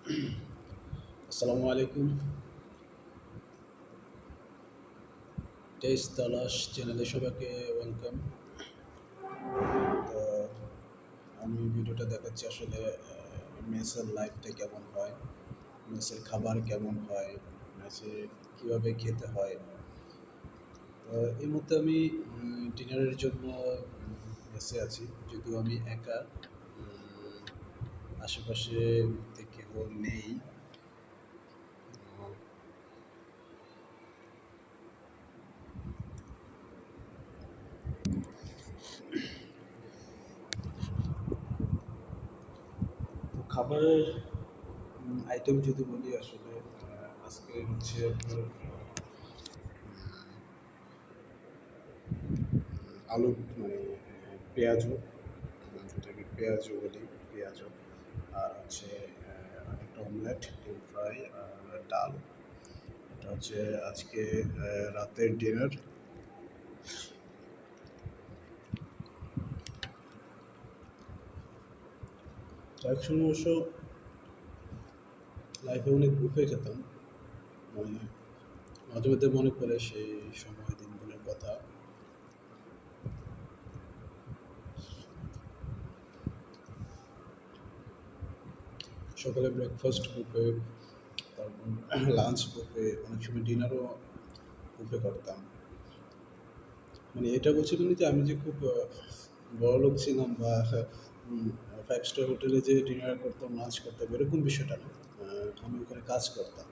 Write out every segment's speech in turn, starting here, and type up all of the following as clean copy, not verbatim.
আসসালামু আলাইকুম। টেস্ট তালাশ চ্যানেলে সবাইকে ওয়েলকাম। তো আমি ভিডিওটা দেখাচ্ছি আসলে মেসের লাইফটা কেমন হয়, মেসের খাবার কেমন হয়, মেসে কীভাবে খেতে হয়। তো এই মুহূর্তে আমি ডিনারের জন্য মেসে আছি, যদিও আমি একা। আশেপাশে মুহূর্তে কেউ নেই। তো খাবারের আইটেম যদি বলি আসলে আজকে হচ্ছে আপনার আলু মানে পেঁয়াজু, যেটাকে পেঁয়াজু বলি, পেঁয়াজু। আর হচ্ছে একটা অমলেট, ডিম ফ্রাই আর ডাল। এটা হচ্ছে আজকে রাতের ডিনার। তো একসময় অবশ্য লাইফে অনেক বুফে খেতাম, মানে মাঝে মধ্যে মনে পড়ে সেই সময় দিনগুলোর কথা। সকালে ব্রেকফাস্ট বুফে, তারপর লাঞ্চ বুফে, অনেক সময় ডিনারও বুফে করতাম। মানে এটা বলছিলাম না যে আমি যে খুব বড়লোক ছিলাম বা ফাইভ স্টার হোটেলে যে ডিনার করতাম, লাঞ্চ করতাম, এরকম বিষয়টা না। আমি ওখানে কাজ করতাম।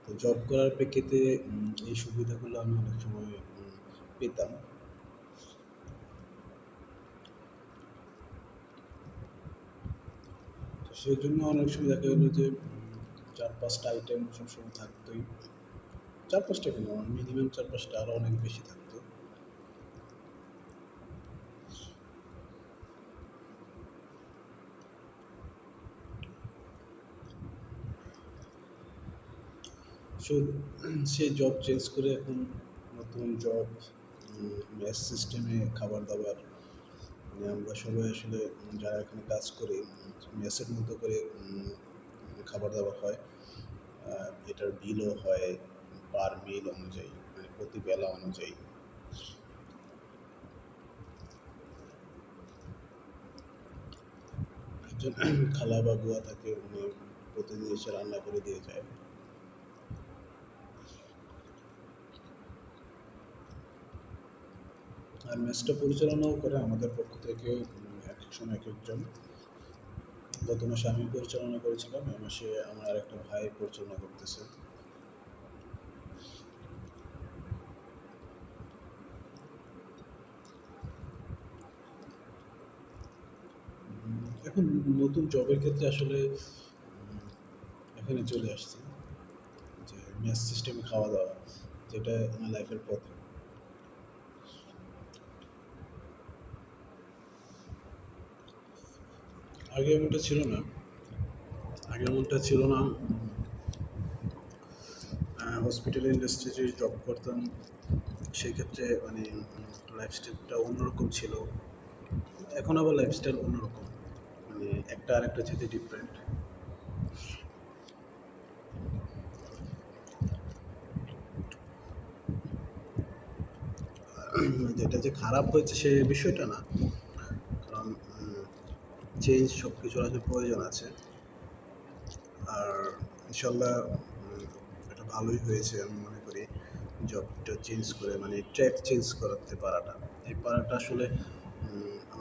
তো জব করার প্রেক্ষিতে এই সুবিধাগুলো আমি অনেক সময় পেতাম। তো সেই জন্য অনেক সময় দেখা গেলো যে ৪-৫টা আইটেম সবসময় থাকতোই। ৪-৫টা কেন, মিনিমাম ৪-৫টা, আরও অনেক বেশি থাকতো। সো সেই জব চেঞ্জ করে এখন নতুন জব, মেস সিস্টেমে খাবার দাবার। মানে আমরা সবাই আসলে যারা এখানে কাজ করি, মেসের মতো করে খাবার দাবার হয়। এটার বিলও হয় পার মিল অনুযায়ী, মানে প্রতি বেলা অনুযায়ী। একজন খালা বা বুয়া থাকে, উনি প্রতিদিন এসে রান্না করে দিয়ে যায়। আর মেসটা পরিচালনাও করে আমাদের পক্ষ থেকে এক এক সময় এক একজন। গত মাসে আমি পরিচালনা করেছিলাম, এ মাসে আমার আরেকটা ভাই পরিচালনা করতেছে। এখন নতুন জবের ক্ষেত্রে আসলে এখানে চলে আসছি যে মেস সিস্টেমে খাওয়া দাওয়া, যেটা আমার লাইফের প্রথম। আগে এমনটা ছিল না। আগে এমনটা ছিল না। হসপিটাল ইন্ডাস্ট্রিতে জব করতাম, সেই ক্ষেত্রে মানে লাইফস্টাইলটা অন্যরকম ছিল। এখন আবার লাইফস্টাইল অন্যরকম, মানে একটা আরেকটা যেতে ডিফারেন্ট। যেটা যে খারাপ হয়েছে সে বিষয়টা না, কারণ চেঞ্জ সব কিছুর আসলে প্রয়োজন আছে। আর ইনশাল্লাহ এটা ভালোই হয়েছে আমি মনে করি। জবটা চেঞ্জ করে মানে ট্র্যাক চেঞ্জ করতে পারাটা, এই পারাটা আসলে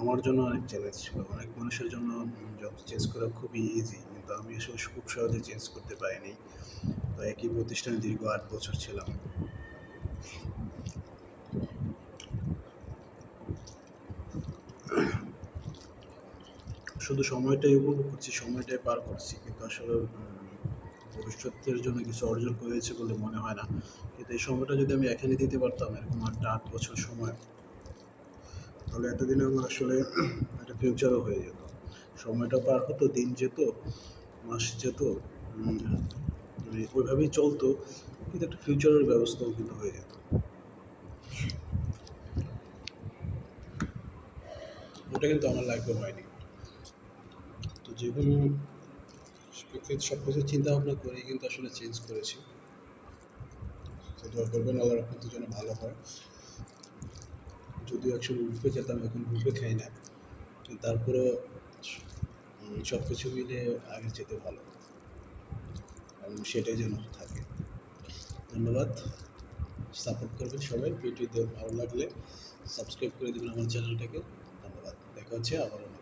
আমার জন্য অনেক চ্যালেঞ্জ ছিল। অনেক মানুষের জন্য জব চেঞ্জ করা খুবই ইজি, কিন্তু আমি আসলে খুব সহজে চেঞ্জ করতে পারিনি। তো একই প্রতিষ্ঠানে দীর্ঘ ৮ বছর ছিলাম। শুধু সময়টাই উপভোগ করছি, সময়টাই পার করছি, কিন্তু আসলে ভবিষ্যতের জন্য কিছু অর্জন করেছে বলে মনে হয় না। কিন্তু এই সময়টা যদি আমি এখানে দিতে পারতাম, এরকম ৮ বছর সময়, তাহলে এতদিনে আমার আসলে একটা ফিউচারও হয়ে যেত। সময়টা পার হতো, দিন যেত, মাস যেত, মানে ওইভাবেই চলতো, কিন্তু একটা ফিউচারের ব্যবস্থাও কিন্তু হয়ে যেত। ওটা কিন্তু আমার লাইফে হয়নি। তো যে কোনো সব কিছু চিন্তা ভাবনা করে কিন্তু আসলে চেঞ্জ করেছি। তো দোয়া করবেন আল্লাহর রহমতের জন্য ভালো হয়। যদিও একসময় বুফে খেতাম, এখন বুফে খাই না, কিন্তু তারপরেও সব কিছু মিলে আগের চেয়ে ভালো, এবং সেটাই যেন থাকে। ধন্যবাদ। সাপোর্ট করবেন সবাই। ভিডিওতে ভালো লাগলে সাবস্ক্রাইব করে দেবেন আমার চ্যানেলটাকে। ধন্যবাদ। দেখা হচ্ছে আবার অন্য